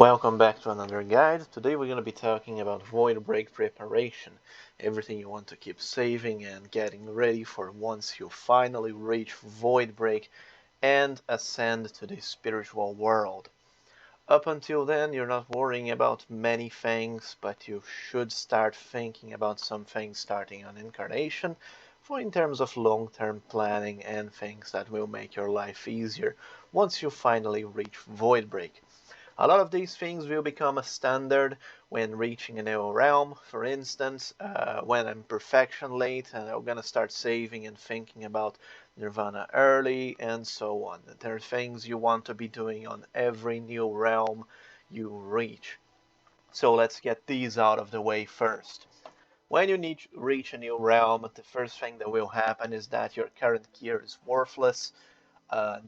Welcome back to another guide. Today we're going to be talking about void break preparation. Everything you want to keep saving and getting ready for once you finally reach void break and ascend to the spiritual world. Up until then, you're not worrying about many things, but you should start thinking about some things starting on incarnation for in terms of long-term planning and things that will make your life easier once you finally reach void break. A lot of these things will become a standard when reaching a new realm. For instance, when I'm perfection late and I'm gonna start saving and thinking about Nirvana early and so on. There are things you want to be doing on every new realm you reach. So let's get these out of the way first. When you reach a new realm, the first thing that will happen is that your current gear is worthless.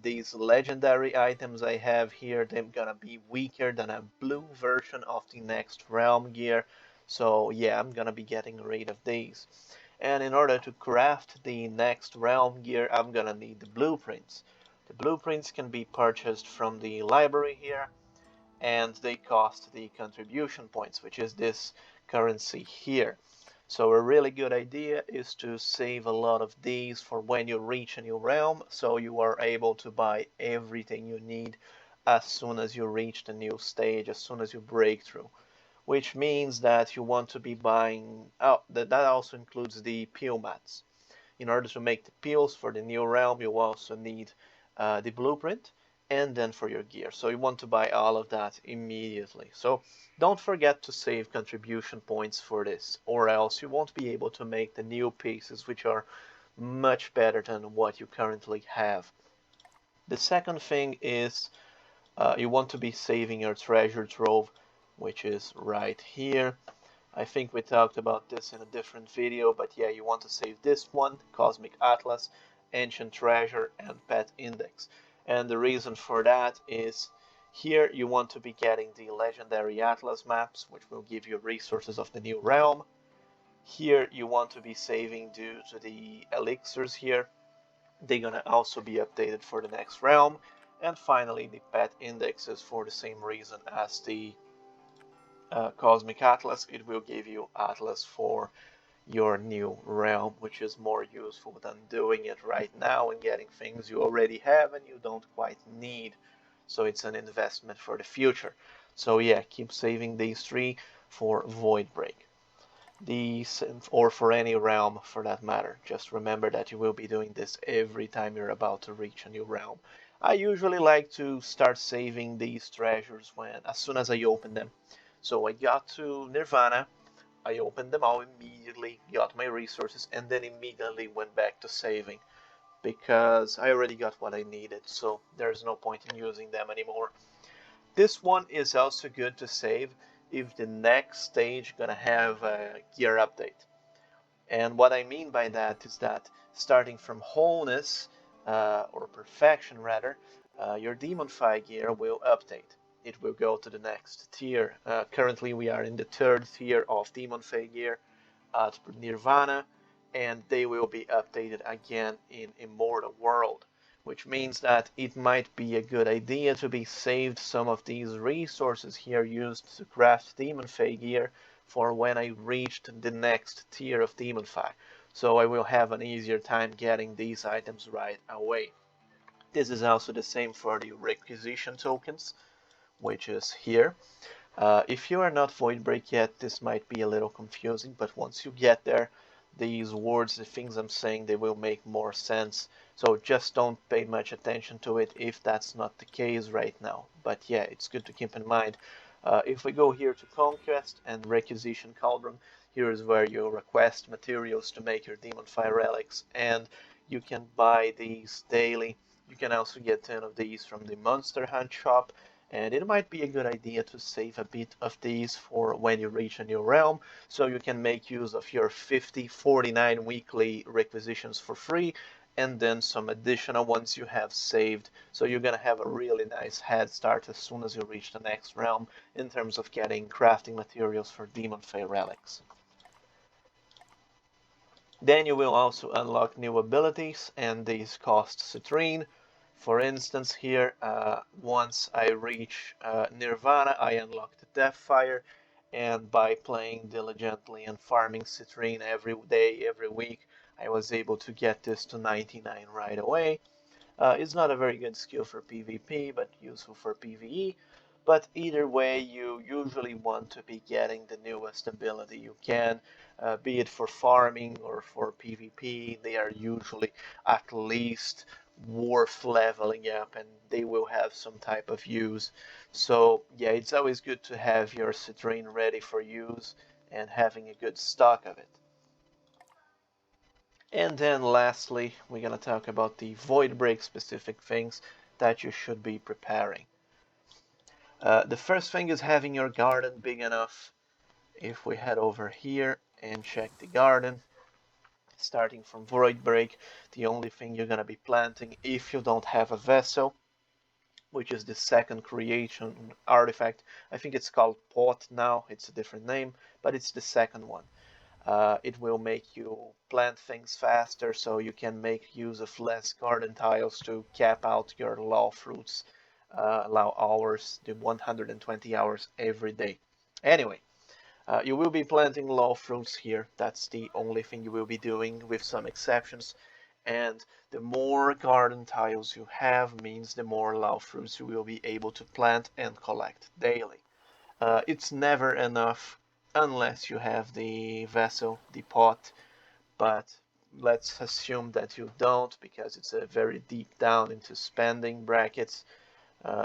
These legendary items I have here, they're gonna be weaker than a blue version of the next realm gear. So yeah, I'm gonna be getting rid of these. And in order to craft the next realm gear, I'm gonna need the blueprints. The blueprints can be purchased from the library here, and they cost the contribution points, which is this currency here. So a really good idea is to save a lot of these for when you reach a new realm, so you are able to buy everything you need as soon as you reach the new stage, as soon as you break through. Which means that you want to be buying, that also includes the peel mats. In order to make the peels for the new realm, you also need the blueprint and then for your gear. So you want to buy all of that immediately. So don't forget to save contribution points for this, or else you won't be able to make the new pieces, which are much better than what you currently have. The second thing is you want to be saving your treasure trove, which is right here. I think we talked about this in a different video, but yeah, you want to save this one, Cosmic Atlas, Ancient Treasure, and Pet Index. And the reason for that is here you want to be getting the Legendary Atlas maps, which will give you resources of the new realm. Here you want to be saving due to the elixirs here. They're gonna also be updated for the next realm. And finally, the Pet Index is for the same reason as the Cosmic Atlas. It will give you Atlas for your new realm, which is more useful than doing it right now and getting things you already have and you don't quite need. So it's an investment for the future. So yeah, keep saving these three for void break. These, or for any realm for that matter. Just remember that you will be doing this every time you're about to reach a new realm. I usually like to start saving these treasures as soon as I open them. So I got to Nirvana, I opened them all immediately, got my resources, and then immediately went back to saving because I already got what I needed, so there's no point in using them anymore. This one is also good to save if the next stage gonna have a gear update. And what I mean by that is that starting from wholeness, or perfection rather, your demon gear will update. It will go to the next tier. Currently we are in the third tier of demon gear at Nirvana, and they will be updated again in Immortal World, which means that it might be a good idea to be saved some of these resources here used to craft demon gear for when I reached the next tier of demon so I will have an easier time getting these items right away. This is also the same for the requisition tokens, which is here. If you are not void break yet, this might be a little confusing, but once you get there, these words, the things I'm saying, they will make more sense. So just don't pay much attention to it if that's not the case right now. But yeah, it's good to keep in mind. If we go here to Conquest and Requisition Cauldron, here is where you request materials to make your Demon Fire relics, and you can buy these daily. You can also get 10 of these from the Monster Hunt shop, and it might be a good idea to save a bit of these for when you reach a new realm, so you can make use of your 49 weekly requisitions for free, and then some additional ones you have saved. So you're gonna have a really nice head start as soon as you reach the next realm in terms of getting crafting materials for Demon Fae relics. Then you will also unlock new abilities, and these cost citrine. For instance, here, once I reach Nirvana, I unlock the Deathfire, and by playing diligently and farming citrine every day, every week, I was able to get this to 99 right away. It's not a very good skill for PvP, but useful for PvE. But either way, you usually want to be getting the newest ability you can, be it for farming or for PvP. They are usually at least worth leveling up, and they will have some type of use. So yeah, it's always good to have your citrine ready for use and having a good stock of it. And then lastly, we're going to talk about the void break specific things that you should be preparing. The first thing is having your garden big enough. If we head over here and check the garden, starting from void break, the only thing you're going to be planting if you don't have a vessel, which is the second creation artifact. I think it's called pot now, it's a different name, but it's the second one. It will make you plant things faster, so you can make use of less garden tiles to cap out your law fruits, allow hours, the 120 hours every day. Anyway, you will be planting law fruits here. That's the only thing you will be doing, with some exceptions. And the more garden tiles you have means the more law fruits you will be able to plant and collect daily. It's never enough unless you have the vessel, the pot, but let's assume that you don't, because it's a very deep down into spending brackets.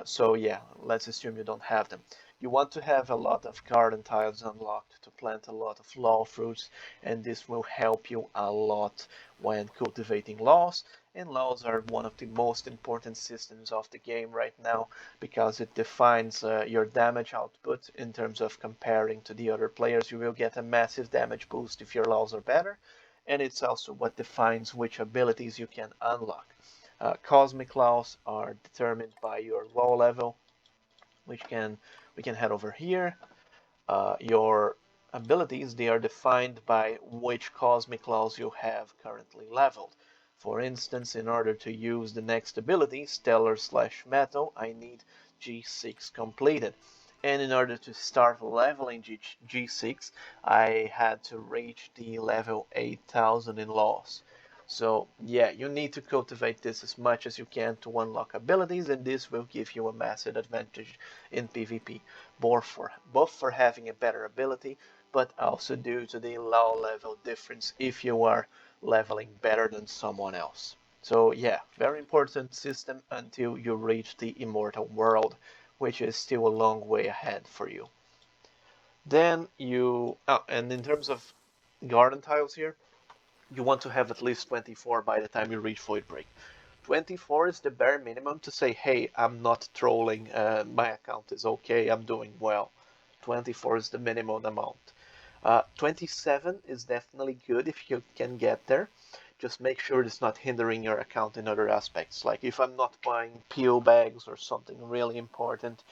So yeah, let's assume you don't have them. You want to have a lot of garden tiles unlocked to plant a lot of law fruits, and this will help you a lot when cultivating laws. And laws are one of the most important systems of the game right now, because it defines your damage output in terms of comparing to the other players. You will get a massive damage boost if your laws are better, and it's also what defines which abilities you can unlock. Cosmic laws are determined by your law level, which we can head over here. Your abilities, they are defined by which cosmic laws you have currently leveled. For instance, in order to use the next ability, Stellar/Metal, I need G6 completed. And in order to start leveling G6, I had to reach the level 8000 in laws. So yeah, you need to cultivate this as much as you can to unlock abilities, and this will give you a massive advantage in PvP, both for having a better ability, but also due to the low level difference if you are leveling better than someone else. So yeah, very important system until you reach the immortal world, which is still a long way ahead for you. Then and in terms of garden tiles here, you want to have at least 24 by the time you reach Void Break. 24 is the bare minimum to say, hey, I'm not trolling, my account is okay, I'm doing well. 24 is the minimum amount. 27 is definitely good if you can get there. Just make sure it's not hindering your account in other aspects. Like if I'm not buying PO bags or something really important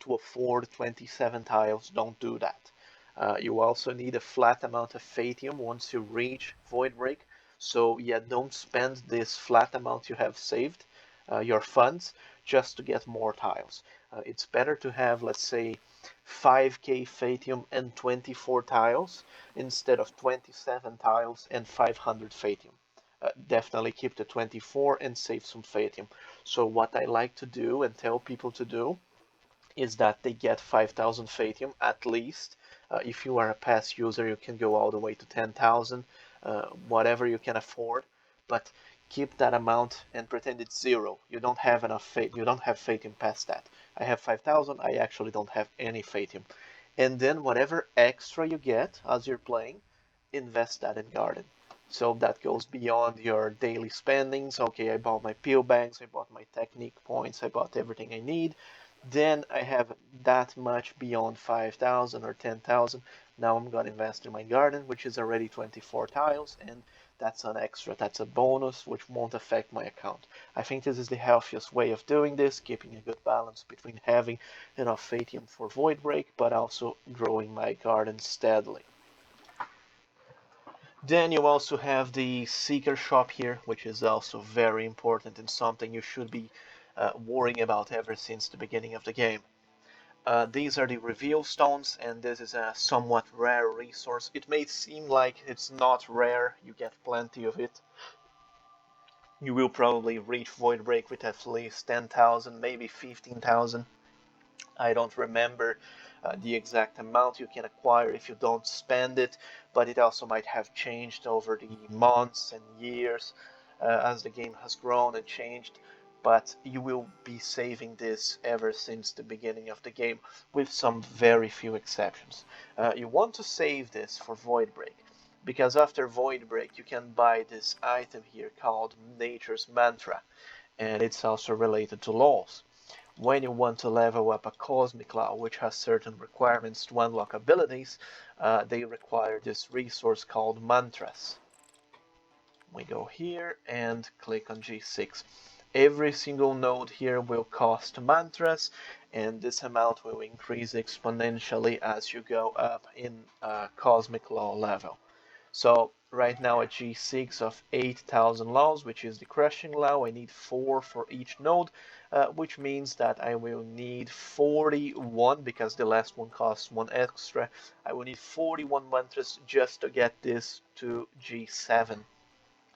to afford 27 tiles, don't do that. You also need a flat amount of Fateum once you reach Void Break. So yeah, don't spend this flat amount you have saved, your funds, just to get more tiles. It's better to have, let's say, 5k Fateum and 24 tiles instead of 27 tiles and 500 Fateum. Definitely keep the 24 and save some Fateum. So what I like to do and tell people to do is that they get 5,000 Fateum at least. If you are a pass user, you can go all the way to 10,000, whatever you can afford. But keep that amount and pretend it's zero. You don't have enough fate. You don't have Fateum past that. I have 5,000. I actually don't have any Fateum. And then whatever extra you get as you're playing, invest that in garden. So that goes beyond your daily spendings. Okay, I bought my peel bags, I bought my technique points, I bought everything I need. Then I have that much beyond 5,000 or 10,000. Now I'm going to invest in my garden, which is already 24 tiles, and that's an extra, that's a bonus, which won't affect my account. I think this is the healthiest way of doing this, keeping a good balance between having enough Fateum for Void Break, but also growing my garden steadily. Then you also have the Seeker shop here, which is also very important and something you should be worrying about ever since the beginning of the game. These are the reveal stones, and this is a somewhat rare resource. It may seem like it's not rare, you get plenty of it. You will probably reach voidbreak with at least 10,000, maybe 15,000. I don't remember the exact amount you can acquire if you don't spend it, but it also might have changed over the months and years as the game has grown and changed. But you will be saving this ever since the beginning of the game, with some very few exceptions. You want to save this for Voidbreak, because after Voidbreak you can buy this item here called Nature's Mantra, and it's also related to laws. When you want to level up a Cosmic Law, which has certain requirements to unlock abilities, they require this resource called Mantras. We go here and click on G6. Every single node here will cost Mantras, and this amount will increase exponentially as you go up in Cosmic Law level. So right now at G6 of 8,000 laws, which is the crushing law, I need 4 for each node, which means that I will need 41, because the last one costs 1 extra. I will need 41 mantras just to get this to G7,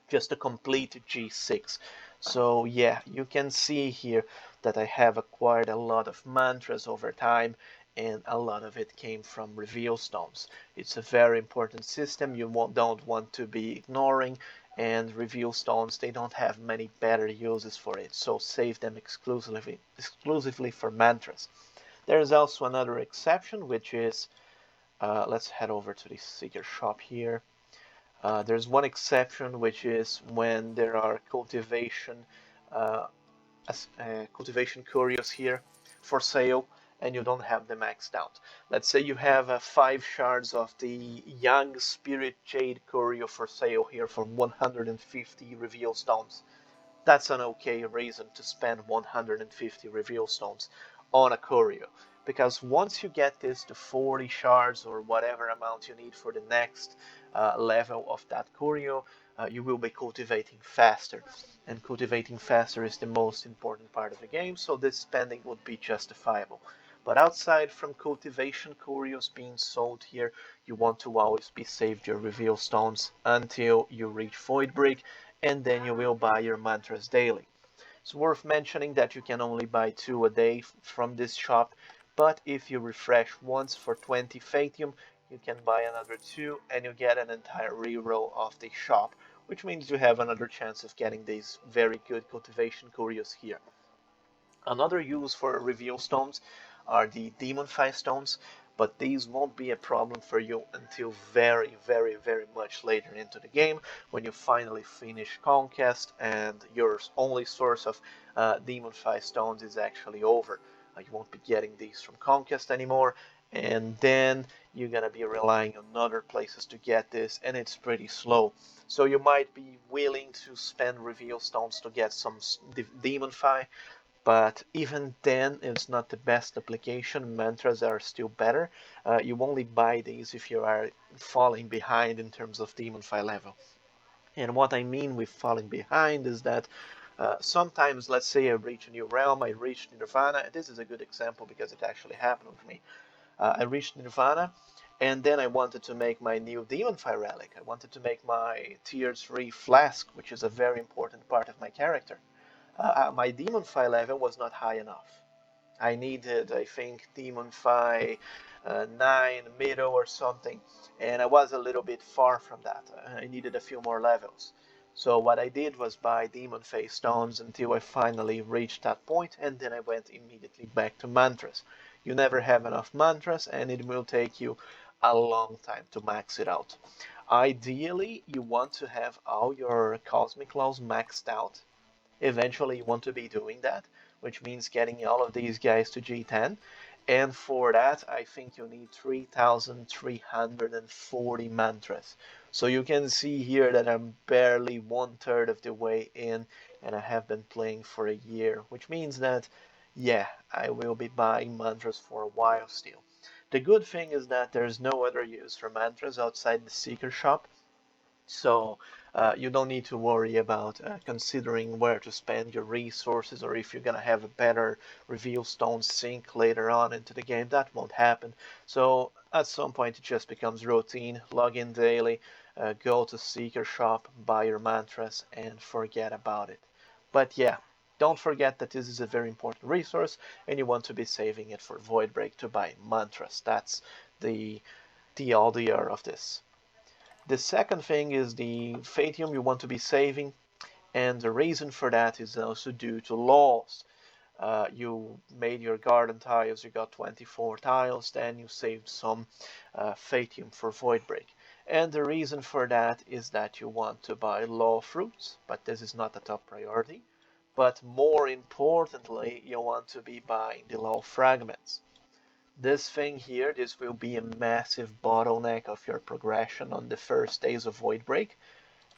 just to complete G6. So yeah, you can see here that I have acquired a lot of mantras over time, and a lot of it came from reveal stones. It's a very important system you don't want to be ignoring, and reveal stones, they don't have many better uses for it, so save them exclusively for mantras. There's also another exception, which is, let's head over to the Seeker shop here. There's one exception, which is when there are uh, cultivation curios here for sale, and you don't have them maxed out. Let's say you have 5 shards of the young spirit jade curio for sale here for 150 reveal stones. That's an okay reason to spend 150 reveal stones on a curio, because once you get this to 40 shards or whatever amount you need for the next level of that curio, you will be cultivating faster, and cultivating faster is the most important part of the game, so this spending would be justifiable. But outside from cultivation curios being sold here, you want to always be saved your reveal stones until you reach Voidbreak, and then you will buy your mantras daily. It's worth mentioning that you can only buy 2 a day from this shop, but if you refresh once for 20 Fateum, you can buy another 2 and you get an entire reroll of the shop, which means you have another chance of getting these very good cultivation curios here. Another use for reveal stones are the demon stones, but these won't be a problem for you until very, very, very much later into the game, when you finally finish Conquest and your only source of demon stones is actually over. You won't be getting these from Conquest anymore, and then you're gonna be relying on other places to get this, and it's pretty slow. So you might be willing to spend reveal stones to get some demon but even then it's not the best application. Mantras are still better. You only buy these if you are falling behind in terms of demon file level. And what I mean with falling behind is that sometimes, let's say I reach a new realm, I reached Nirvana, and this is a good example because it actually happened with me. I reached Nirvana, and then I wanted to make my new demon fire relic. I wanted to make my tier 3 flask, which is a very important part of my character. My demon file level was not high enough. I needed, I think, demon file 9 middle or something, and I was a little bit far from that. I needed a few more levels. So what I did was buy demon face stones until I finally reached that point, and then I went immediately back to mantras. You never have enough mantras, and it will take you a long time to max it out. Ideally, you want to have all your cosmic laws maxed out. Eventually you want to be doing that, which means getting all of these guys to G10. And for that, I think you need 3,340 mantras. So you can see here that I'm barely 1/3 of the way in, and I have been playing for a year, which means that, yeah, I will be buying mantras for a while still. The good thing is that there's no other use for mantras outside the Seeker shop. So you don't need to worry about considering where to spend your resources or if you're going to have a better reveal stone sink later on into the game. That won't happen. So at some point it just becomes routine. Log in daily, go to Seeker Shop, buy your mantras, and forget about it. But yeah, don't forget that this is a very important resource and you want to be saving it for Voidbreak to buy mantras. That's the idea of this. The second thing is the Fateum you want to be saving, and the reason for that is also due to laws. You made your garden tiles, you got 24 tiles, then you saved some Fateum for Voidbreak. And the reason for that is that you want to buy law fruits, but this is not a top priority. But more importantly, you want to be buying the law fragments. This thing here, this will be a massive bottleneck of your progression on the first days of Voidbreak.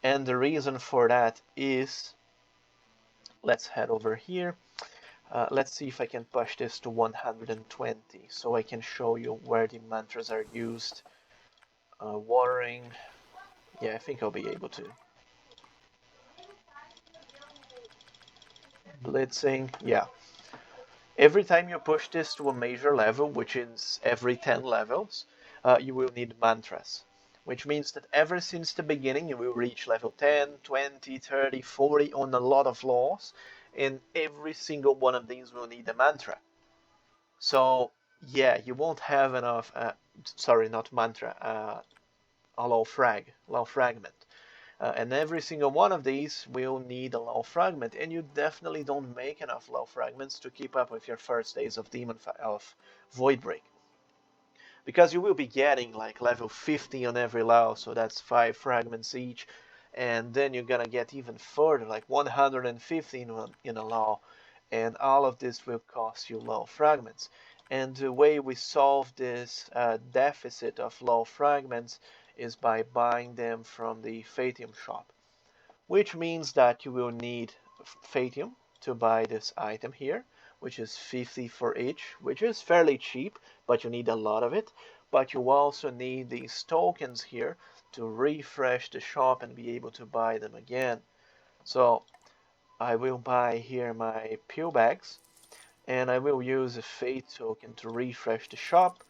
And the reason for that is, let's head over here. Let's see if I can push this to 120 so I can show you where the mantras are used. Watering, yeah, I think I'll be able to. Blitzing, yeah. Every time you push this to a major level, which is every 10 levels, you will need mantras. Which means that ever since the beginning you will reach level 10, 20, 30, 40 on a lot of laws, and every single one of these will need a mantra. So yeah, you won't have enough, sorry, not mantra, a low fragment. And every single one of these will need a low fragment, and you definitely don't make enough low fragments to keep up with your first days of Voidbreak. Because you will be getting like level 50 on every low, so that's 5 fragments each, and then you're gonna get even further, like 150 in a low, and all of this will cost you low fragments. And the way we solve this deficit of low fragments is by buying them from the Fateum shop, which means that you will need Fateum to buy this item here, which is 50 for each, which is fairly cheap, but you need a lot of it. But you also need these tokens here to refresh the shop and be able to buy them again. So I will buy here my pill bags, and I will use a Fate token to refresh the shop,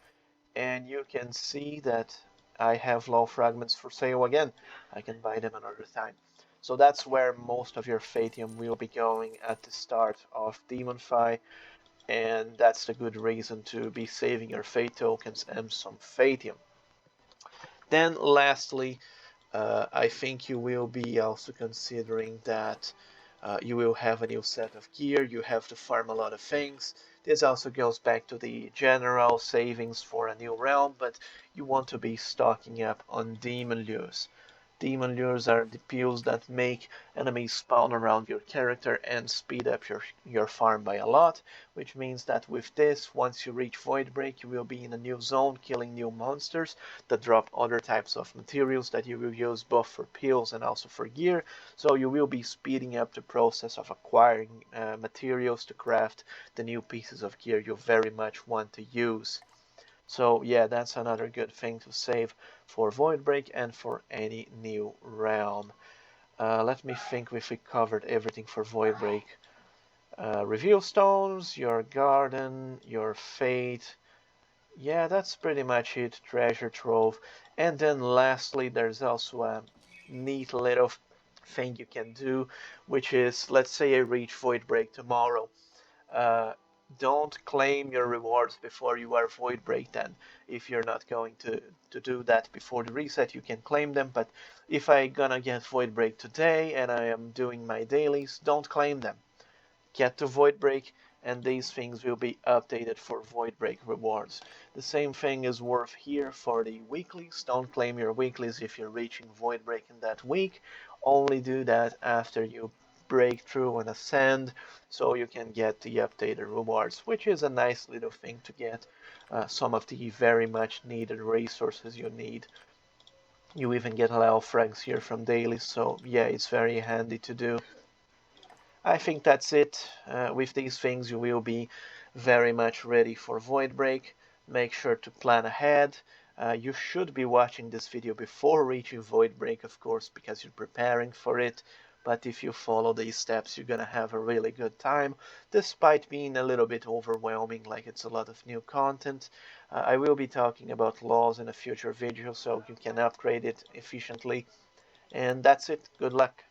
and you can see that I have low fragments for sale again. I can buy them another time. So that's where most of your Fateum will be going at the start of DemonFi, and that's the good reason to be saving your Fate tokens and some Fateum. Then lastly, I think you will be also considering that you will have a new set of gear, you have to farm a lot of things. This also goes back to the general savings for a new realm, but you want to be stocking up on demon lures. Demon lures are the pills that make enemies spawn around your character and speed up your farm by a lot, which means that with this, once you reach Voidbreak, you will be in a new zone killing new monsters that drop other types of materials that you will use both for pills and also for gear, so you will be speeding up the process of acquiring materials to craft the new pieces of gear you very much want to use. So yeah, that's another good thing to save for Voidbreak and for any new realm. Let me think if we covered everything for Voidbreak. Reveal stones, your garden, your fate. Yeah, that's pretty much it. Treasure trove. And then lastly, there's also a neat little thing you can do, which is, let's say I reach Voidbreak tomorrow. Uh, don't claim your rewards before you are Voidbreak then. If you're not going to do that before the reset, you can claim them, but if I gonna get Voidbreak today and I am doing my dailies, don't claim them. Get to Voidbreak and these things will be updated for Voidbreak rewards. The same thing is worth here for the weeklies. Don't claim your weeklies if you're reaching Voidbreak in that week. Only do that after you break through and ascend so you can get the updated rewards, which is a nice little thing to get some of the very much needed resources you need. You even get a lot of frags here from daily, so yeah, it's very handy to do. I think that's it. With these things you will be very much ready for Voidbreak. Make sure to plan ahead. You should be watching this video before reaching voidbreak, of course, because you're preparing for it. But if you follow these steps, you're gonna have a really good time, despite being a little bit overwhelming, like it's a lot of new content. I will be talking about laws in a future video, so you can upgrade it efficiently. And that's it. Good luck.